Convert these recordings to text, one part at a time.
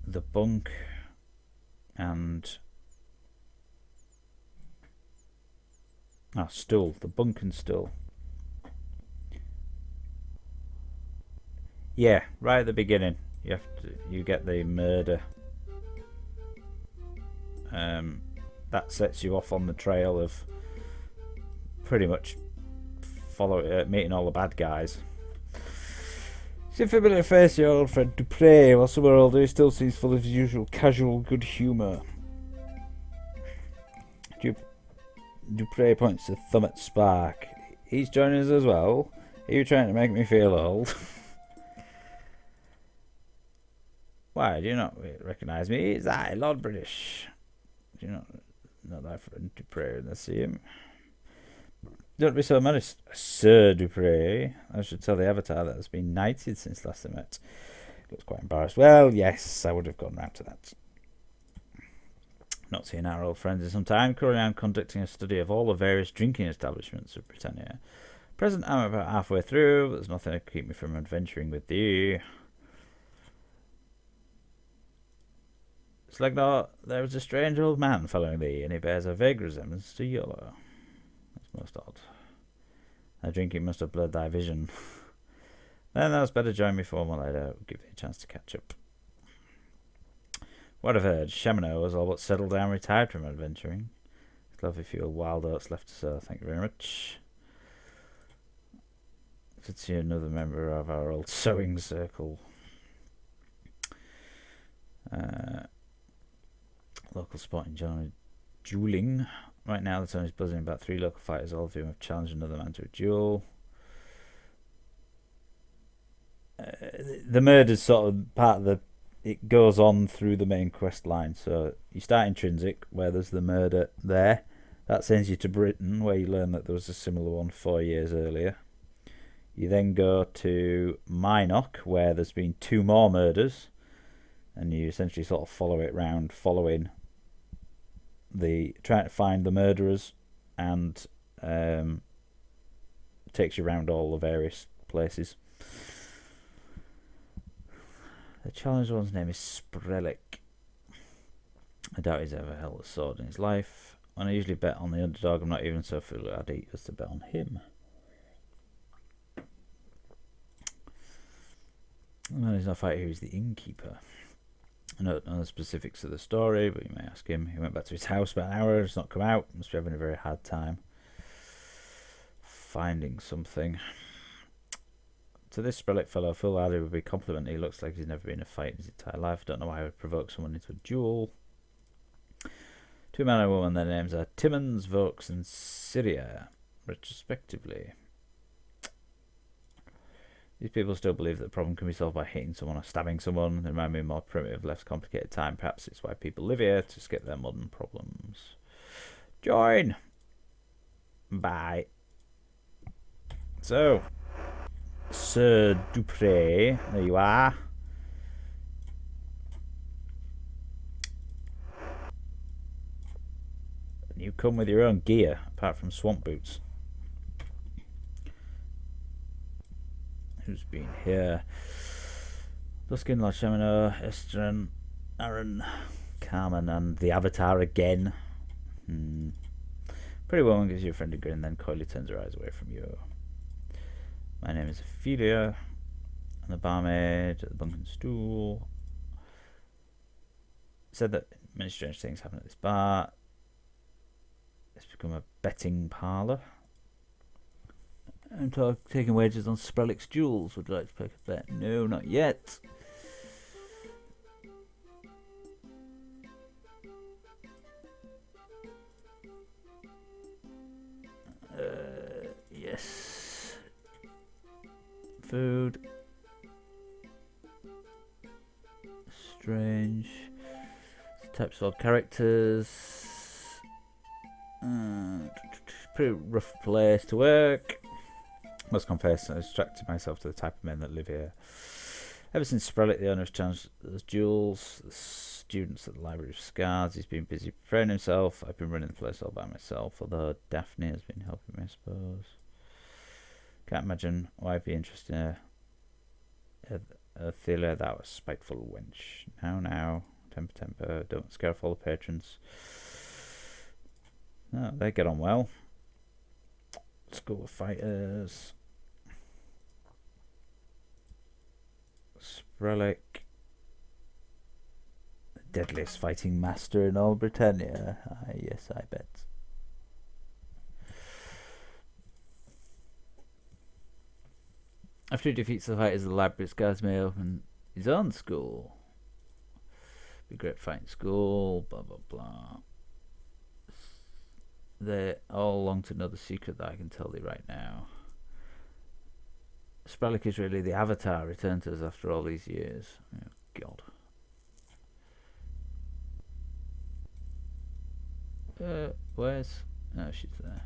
The bunk and stool. The bunk and stool. Yeah, right at the beginning, you get the murder. That sets you off on the trail of pretty much meeting all the bad guys. It's a familiar face, your old friend Dupre. While somewhere older, he still seems full of his usual casual good humour. Dupre points a thumb at Spark. He's joining us as well. Are you trying to make me feel old? Why, do you not recognise me? It's I, Lord British. Do you not know that friend Dupre when I see him? Don't be so modest, Sir Dupre. I should tell the Avatar that has been knighted since last I met. Looks quite embarrassed. Well, yes, I would have gone round to that. Not seeing our old friends in some time. Currently, I'm conducting a study of all the various drinking establishments of Britannia. Present, I'm about halfway through, but there's nothing to keep me from adventuring with you. Slegnor, there is a strange old man following thee, and he bears a vague resemblance to Jhelom. That's most odd. Thy drinking must have blurred thy vision. Then thou'st better join me for more later. Give thee a chance to catch up. What I've heard, Chamonix has all but settled down, retired from adventuring. Glad if you wild oats left to sow. Thank you very much. Good to see another member of our old sewing circle. Local sport enjoying dueling. Right now the town is buzzing about 3 local fighters, all of whom have challenged another man to a duel. The murder's sort of part of the... It goes on through the main quest line. So you start Intrinsic, where there's the murder there. That sends you to Britain, where you learn that there was a similar one 4 years earlier. You then go to Minok, where there's been 2 more murders. And you essentially sort of follow it round, following trying to find the murderers, and takes you around all the various places. The challenged one's name is Sprellic. I doubt he's ever held a sword in his life. When I usually bet on the underdog, I'm not even so foolhardy as to bet on him. And he's not fighting, he's the innkeeper. I don't know the specifics of the story, but you may ask him. He went back to his house about an hour, has not come out. Must be having a very hard time finding something. To this Sprellic fellow, foolhardy would be complimented. He looks like he's never been in a fight in his entire life. I don't know why I would provoke someone into a duel. 2 men and a woman, their names are Timmons, Vokes, and Syria, retrospectively. These people still believe that the problem can be solved by hitting someone or stabbing someone. They remind me of a more primitive, less complicated time. Perhaps it's why people live here, to skip their modern problems. Join! Bye. So, Sir Dupre, there you are. And you come with your own gear, apart from swamp boots. Who's been here? Luskin, Lord Chamonix, Estran, Aaron, Carmen, and the Avatar again. Pretty woman gives you a friendly grin, then coyly turns her eyes away from you. My name is Ophelia. I'm the barmaid at the bunk and stool. Said that many strange things happen at this bar. It's become a betting parlour. I'm taking wages on Sprellic's jewels. Would you like to take a bet? No, not yet. Yes. Food. Strange. Types of characters. Pretty rough place to work. Must confess, I distracted myself to the type of men that live here. Ever since Sprellic, the owner, has challenged those duels, the students at the Library of Scars, he's been busy preparing himself. I've been running the place all by myself, although Daphne has been helping me, I suppose. Can't imagine why I'd be interested in Ophelia, that was spiteful wench. Now, temper, don't scare off all the patrons. No, they get on well. School of Fighters. Sprellic. The deadliest fighting master in all Britannia. Yes, I bet. After he defeats the fighters, the Library Scars may open his own school. Be a great fighting school, blah blah blah. They all long to know the secret that I can tell thee right now. Sprellic is really the Avatar returned to us after all these years. Oh God. Where's... No, she's there.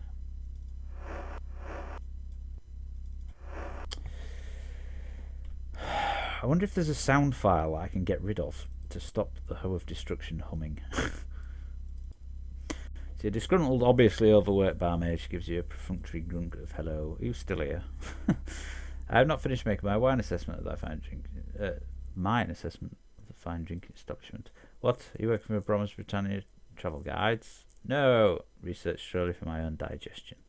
I wonder if there's a sound file I can get rid of to stop the Hoe of Destruction humming. See, a disgruntled, obviously overworked barmaid gives you a perfunctory grunt of hello. Are you still here? I have not finished making my wine assessment of that fine drink. Mine assessment of the fine drinking establishment. What? Are you working for Bromers Britannia Travel Guides? No. Research surely for my own digestion.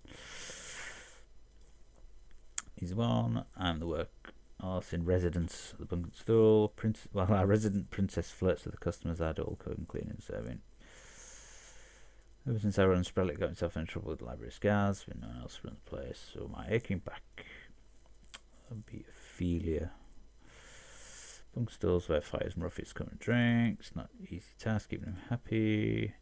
He's one. I'm the work. Us in residence at the Bunker Stool. While our resident princess flirts with the customers, I do all cooking, cleaning, and serving. Ever since I run Sprellic got himself in trouble with the Library of Scars, but no one else runs the place, so my aching back. That'd be Ophelia. Bunker Stools where fighters and ruffians come and drink. It's not an easy task keeping them happy.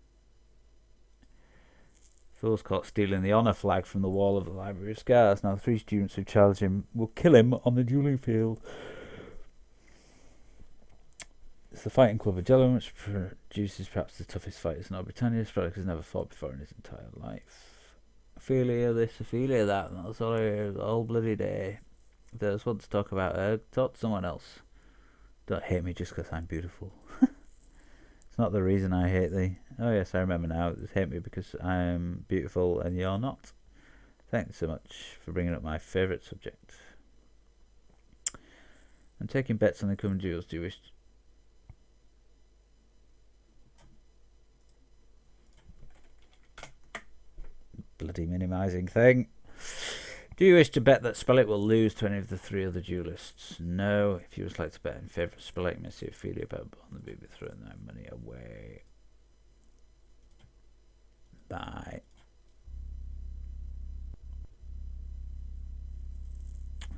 Fool's caught stealing the honour flag from the wall of the Library of Scars. Now the 3 students who challenge him will kill him on the dueling field. It's the fighting club of Jhelom, which produces perhaps the toughest fighters in all Britannia. Sprellic has never fought before in his entire life. Ophelia this, Ophelia that, and that's all I hear the whole bloody day. If there's one to talk about her, talk to someone else. Don't hate me just because I'm beautiful. It's not the reason I hate thee. Oh yes, I remember now. Just hate me because I'm beautiful and you're not. Thanks so much for bringing up my favourite subject. I'm taking bets on the coming duels. Do you wish... Bloody minimising thing. Do you wish to bet that Sprellic will lose to any of the 3 other duelists? No. If you would like to bet in favour of Sprellic, may see Ophelia bet on the baby throwing their money away. Bye.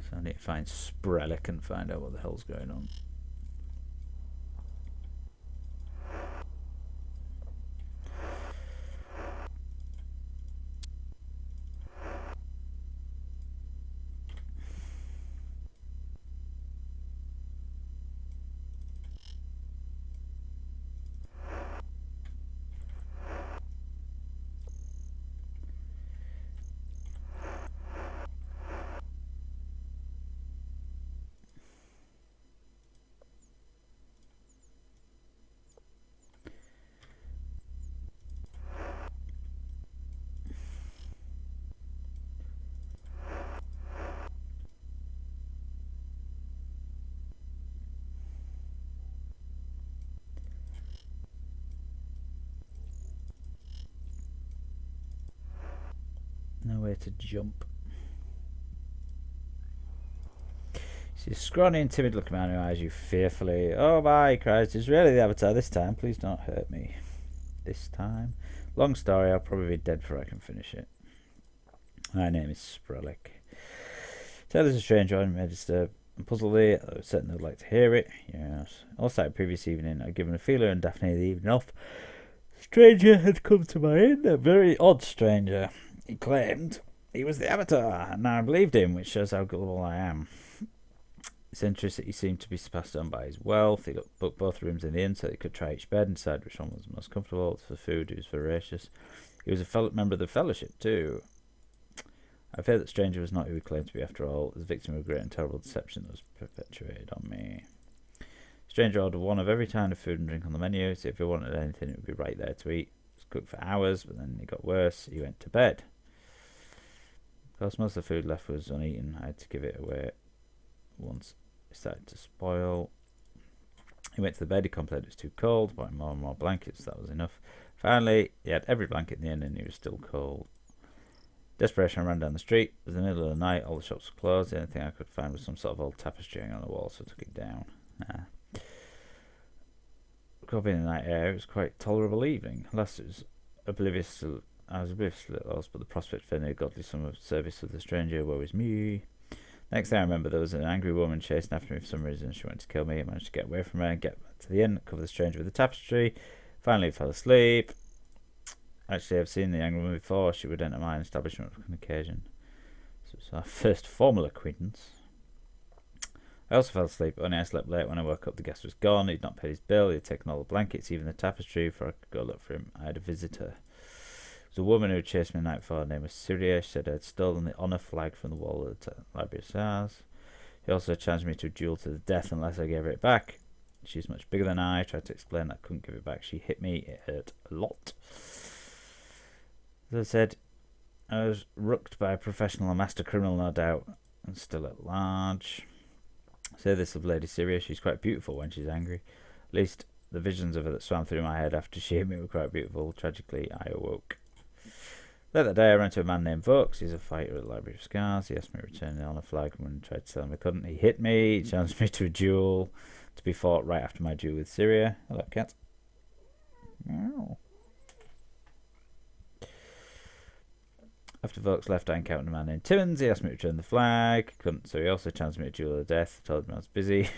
So I need to find Sprellic and find out what the hell's going on. Nowhere to jump. She's a scrawny and timid looking man who eyes you fearfully. Oh my, he cries. It's really the Avatar this time. Please don't hurt me. This time? Long story, I'll probably be dead before I can finish it. My name is Sprellic. Tale is a strange one, register and puzzle thee. I certainly would like to hear it. Yes. Also, the previous evening, I'd given Ophelia and Daphne the evening off. Stranger had come to my inn, a very odd stranger. He claimed he was the Avatar, and I believed him, which shows how gullible I am. It's interesting he seemed to be passed on by his wealth. He booked both rooms in the inn so they could try each bed and decide which one was most comfortable. For food, he was voracious. He was a member of the Fellowship, too. I fear that Stranger was not who he claimed to be after all. As a victim of a great and terrible deception that was perpetuated on me. Stranger ordered one of every kind of food and drink on the menu, so if he wanted anything, it would be right there to eat. It was cooked for hours, but then it got worse. He went to bed. Of course, most of the food left was uneaten. I had to give it away once it started to spoil. He went to the bed. He complained it was too cold. Bought him more and more blankets. That was enough. Finally, he had every blanket in the inn, and he was still cold. Desperation, I ran down the street. It was the middle of the night. All the shops were closed. The only thing I could find was some sort of old tapestry hanging on the wall, so I took it down. Being in the night air, it was quite a tolerable evening. Last, it was oblivious to, I was oblivious to it all, but the prospect for any godly sum of service with the stranger, woe is me. Next thing I remember, there was an angry woman chasing after me for some reason. She wanted to kill me. I managed to get away from her and get back to the inn, cover the stranger with the tapestry. Finally, fell asleep. Actually, I've seen the angry woman before. She would enter my establishment on occasion. So it was our first formal acquaintance. I also fell asleep, only I slept late. When I woke up, the guest was gone. He'd not paid his bill. He'd taken all the blankets, even the tapestry, before I could go look for him. I had a visitor. It was a woman who had chased me the night before. Her name was Syria. She said I had stolen the honour flag from the wall of the Library of Stars. He also challenged me to a duel to the death unless I gave her it back. She's much bigger than I. Tried to explain that I couldn't give it back. She hit me. It hurt a lot. As I said, I was rooked by a professional, a master criminal, no doubt, and still at large. Say this of Lady Syria, she's quite beautiful when she's angry. At least the visions of her that swam through my head after she hit me were quite beautiful. Tragically, I awoke. Later that day, I ran to a man named Vaux. He's a fighter at the Library of Scars. He asked me to return the honour flag, and when I tried to tell him I couldn't, he hit me. He challenged me to a duel to be fought right after my duel with Syria. Hello, cat. Meow. After Vaux left, I encountered a man named Timmons. He asked me to return the flag. Couldn't, so he also challenged me to duel to the death. Told him I was busy,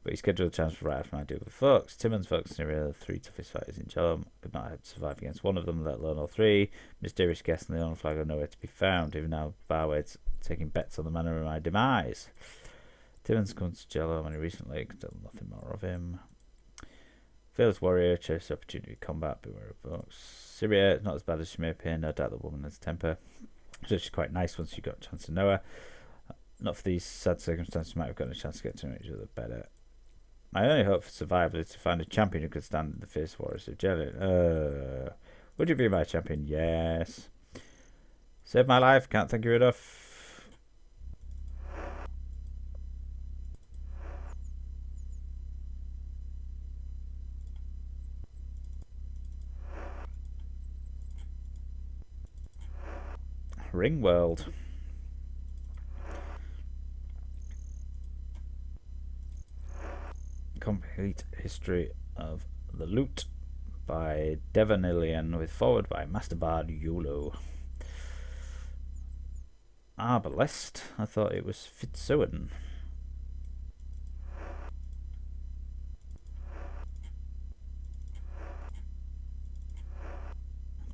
but he scheduled a chance for right after my duel with Vaux. Timmons, Vaux, and Syria are the three toughest fighters in Jhelom. Could not have survived against one of them, let alone all three. Mysterious guests and the honour flag are nowhere to be found. Even now, Barwade's taking bets on the manner of my demise. Timmons comes to Jhelom only recently. Could tell nothing more of him. Fearless warrior, chased the opportunity to combat, beware of Vaux. Syria, not as bad as she may appear. No doubt the woman has temper. So she's quite nice once you got a chance to know her. Not for these sad circumstances, might have gotten a chance to get to know each other better. My only hope for survival is to find a champion who could stand the fierce warriors of Jhelom. Would you be my champion? Yes. Saved my life. Can't thank you enough. Ring World. Complete history of the loot by Devonillian with forward by Master Bard Yolo. Arbalest. I thought it was Fitzowen.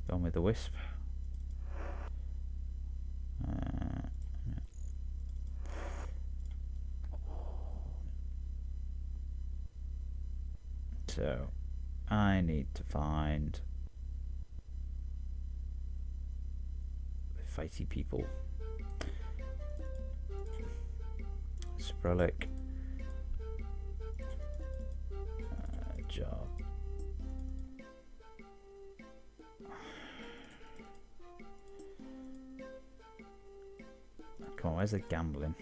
Gone with the Wisp. So, I need to find the fighty people. Sprellic. Job. Come on, where's the gambling?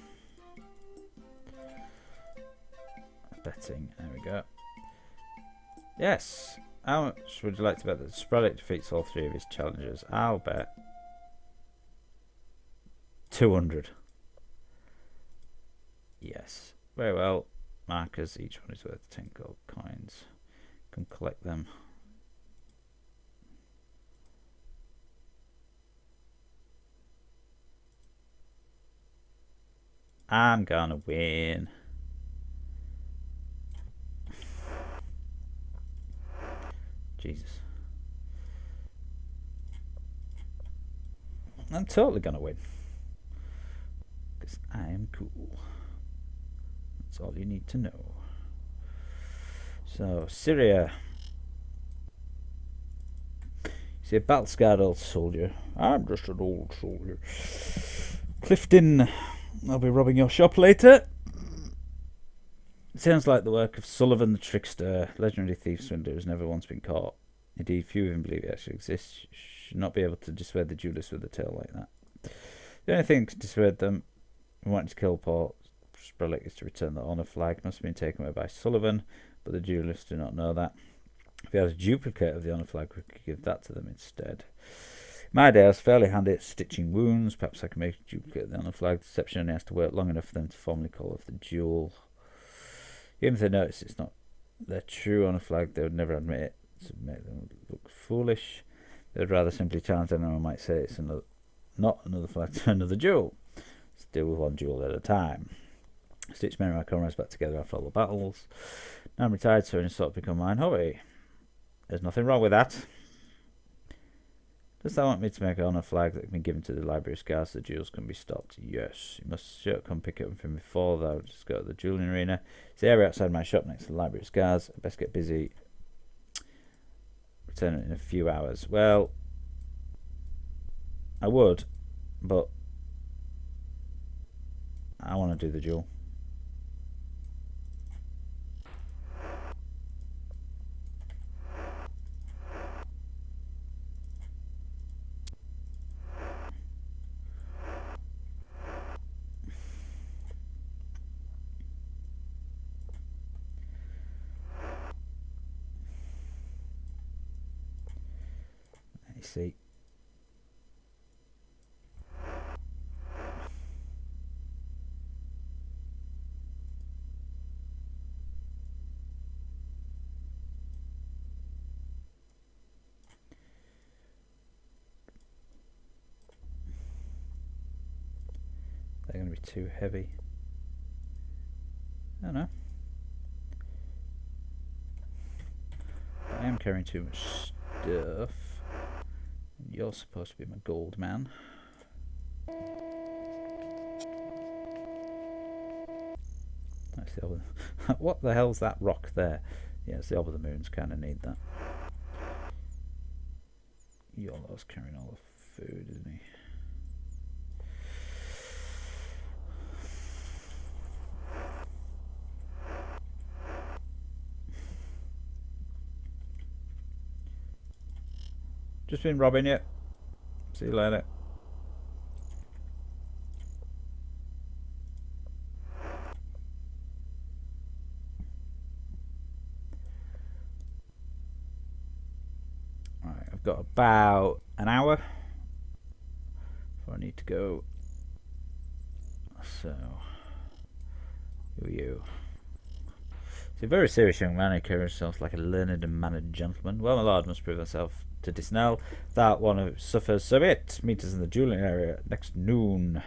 Betting, there we go. Yes. How much would you like to bet that Sprellic defeats all three of his challengers? I'll bet 200. Yes. Very well. Markers, each one is worth 10 gold coins. Can collect them. I'm gonna win. Jesus. I'm totally gonna win. Because I am cool. That's all you need to know. So, Syria. He's a battle-scarred old soldier. I'm just an old soldier. Clifton, I'll be robbing your shop later. sounds like the work of Sullivan the Trickster. Legendary thief swindler has never once been caught. Indeed, few even believe it actually exists. Should not be able to dissuade the duelists with a tale like that. The only thing to dissuade them from wanting to kill poor Sprellic is to return the honour flag. Must have been taken away by Sullivan, but the duelists do not know that. If he has a duplicate of the honour flag, we could give that to them instead. My day, I was fairly handy at stitching wounds. Perhaps I can make a duplicate of the honour flag. Deception only has to work long enough for them to formally call off the duel. Even if they notice it's not their true honour flag, they would never admit it to make them look foolish. They would rather simply challenge anyone who might say it's not another flag to another duel. Still with one duel at a time. Stitch many of my comrades back together after all the battles. Now I'm retired, so it's sort of become my hobby. There's nothing wrong with that. Does that want me to make an honour flag that can be given to the Library of Scars so the duels can be stopped? Yes. You must sure come pick it up from before, though. I'll just go to the dueling arena. It's the area outside my shop next to the Library of Scars. I best get busy. Return it in a few hours. Well, I would, but I want to do the duel. See. They're going to be too heavy. I don't know. I am carrying too much stuff. You're supposed to be my gold man. That's the other. What the hell's that rock there? Yeah, it's the Orb of the Moons. Kind of need that. Yolo's carrying all the food, isn't he? Just been robbing you. See you later. Right, I've got about an hour before I need to go. So, who are you? He's a very serious young man who carries himself like a learned and mannered gentleman. Well, my lord, must prove himself to Disnell. That one who suffers, so be it. Meet us in the dueling area next noon.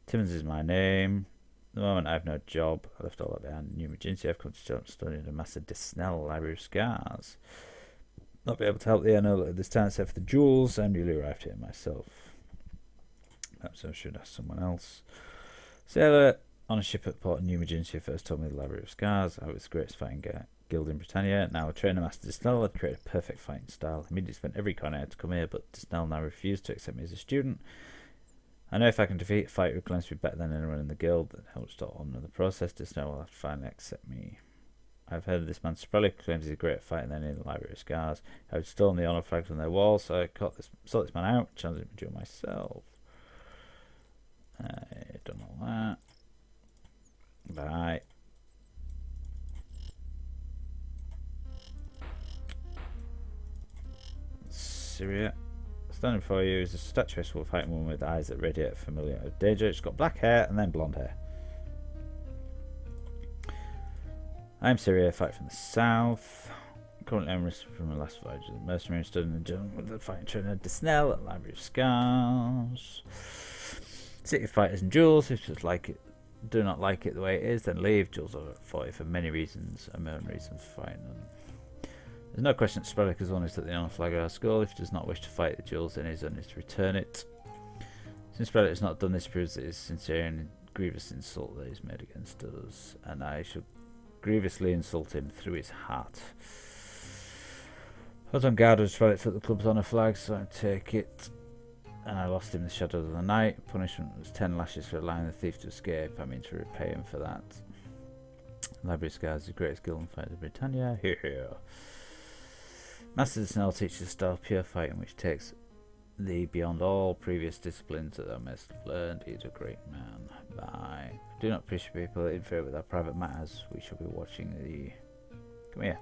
Timmins is my name. At the moment, I have no job. I left all that behind. New emergency. I've come to study the Master Disnell Library of Scars. Not be able to help the owner at this time, except for the jewels. I'm newly arrived here myself. Perhaps I should ask someone else. Sailor on a ship at port in New Emergency first told me the Library of Scars. I was the greatest fighting guild in Britannia. Now a trainer Master Disnell. I'd created a perfect fighting style. Immediately spent every coin I had to come here, but Disnell now refused to accept me as a student. I know if I can defeat a fighter who claims to be better than anyone in the guild, that helps to honour the process. Disnell will have to finally accept me. I've heard of this man Sprellic, claims he's a great fighter than in the Library of Scars. I had stolen the honour flags on their wall, so I sought this man out, challenged him to duel myself. I don't know that. Bye. Syria. Standing before you is a statuesque fighting woman with eyes that radiate familiar of danger. She's got black hair and then blonde hair. I'm Syria, fight from the south. Currently I'm rescued from the last voyage of the mercenary, stood in the jungle with the fighting trainer Disnell at the Library of Scars. City of fighters and duels. If you do not like it the way it is, then leave. Duels are fought for many reasons, and my own reason for fighting them. There's no question that Sprellic has always let the honour flag of our school. If he does not wish to fight the duels, then he is only to return it. Since Sprellic has not done this, proves that it is sincere and grievous insult that is made against us, and I shall grievously insult him through his heart. I was on guard when Sprellic took the club's honour flag, so I take it. And I lost him in the shadows of the night. Punishment was 10 lashes for allowing the thief to escape. I mean to repay him for that. Library of Scars is the greatest guild in fight of Britannia. Here. Master of the Snell teaches a style of pure fighting which takes thee beyond all previous disciplines that thou mayst have learned. He is a great man. Bye. Do not push people that interfere with our private matters. We shall be watching thee. Come here.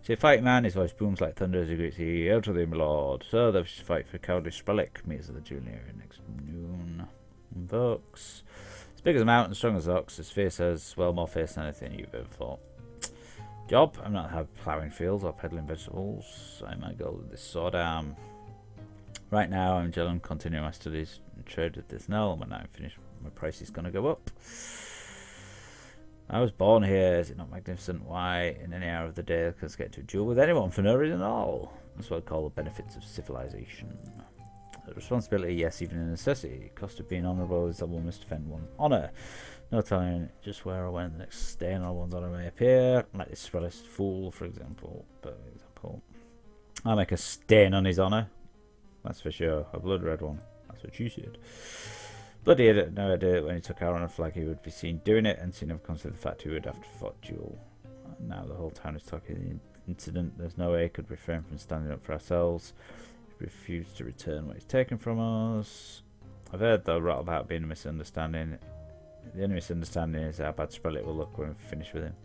See a fighting man, his voice booms like thunder as he greets thee. Hail to thee, my lord. So thou shalt fight for cowardly Sprellic. Meet us at the junior next noon. Invokes. As big as a mountain, strong as ox, as fierce as, well, more fierce than anything you've ever fought. Job, I'm not have ploughing fields or peddling vegetables. I might go with this sword arm. Right now, I'm Jhelom, continuing my studies and trade with this Snell. When I'm finished, my price is going to go up. I was born here. Is it not magnificent? Why, in any hour of the day, I can get to a duel with anyone for no reason at all. That's what I call the benefits of civilization. A responsibility, yes, even a necessity. Cost of being honourable is that one must defend one's honour. No telling just where or when the next stain on one's honour may appear. Like this Sprellic fool, for example. I'll make a stain on his honour. That's for sure. A blood red one. That's what you said. Bloody had no idea that when he took our honour flag he would be seen doing it, and he never considered the fact he would have to fought duel. And now the whole town is talking the incident. There's no way he could refrain from standing up for ourselves. He refused to return what he's taken from us. I've heard though right about being a misunderstanding. The only misunderstanding is how bad Sprellic will look when we finish with him.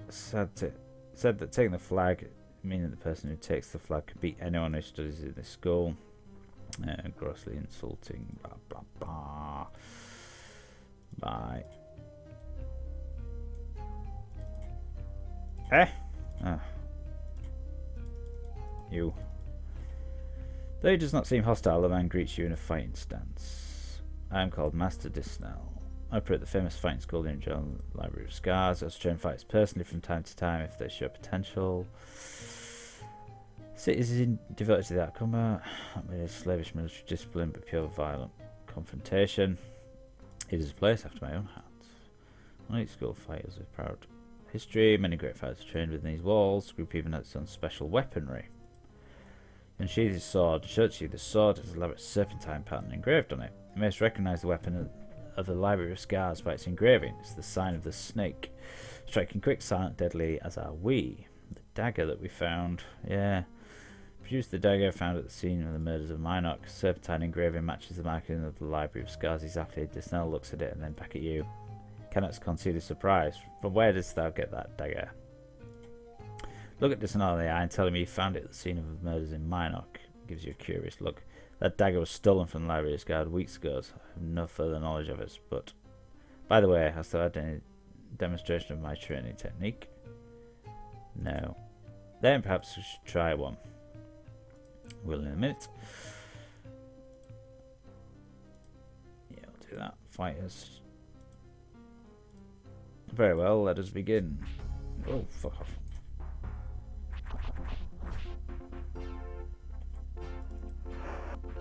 Said that taking the flag, meaning the person who takes the flag can beat anyone who studies in this school. Grossly insulting. Blah blah blah. Bye. Ah. You. Though he does not seem hostile, the man greets you in a fighting stance. I am called Master Disnell. I operate the famous fighting school in Jhelom Library of Scars. I train fighters personally from time to time if they show potential. Citizen devoted to the outcome. Not merely slavish military discipline, but pure violent confrontation. It is a place after my own heart. One each school fighters with proud history. Many great fighters are trained within these walls. The group even has its own special weaponry. Unsheathes his sword, shows you the sword has a elaborate serpentine pattern engraved on it. You may recognise the weapon of the Library of Scars by its engraving. It's the sign of the snake. Striking quick, silent, deadly, as are we. The dagger that we found, yeah. Produced the dagger found at the scene of the murders of Minoc. Serpentine engraving matches the marking of the Library of Scars exactly. Disnell looks at it and then back at you. Cannot conceal his surprise. From where didst thou get that dagger? Look at Disnell in the eye and tell him you found it at the scene of the murders in Minoc. Gives you a curious look. That dagger was stolen from the Library of Scars weeks ago. So I have no further knowledge of it. But, by the way, hast thou had any demonstration of my training technique? No. Then perhaps we should try one. Will in a minute. Yeah, I'll do that. Fighters. Very well, let us begin. Oh, fuck off.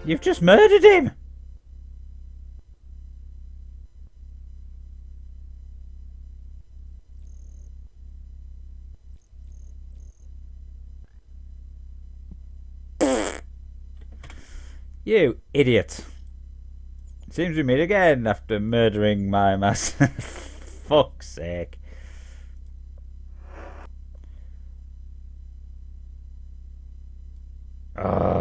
You've just murdered him! You idiot. Seems we meet again after murdering my master. Fuck's sake. Ah.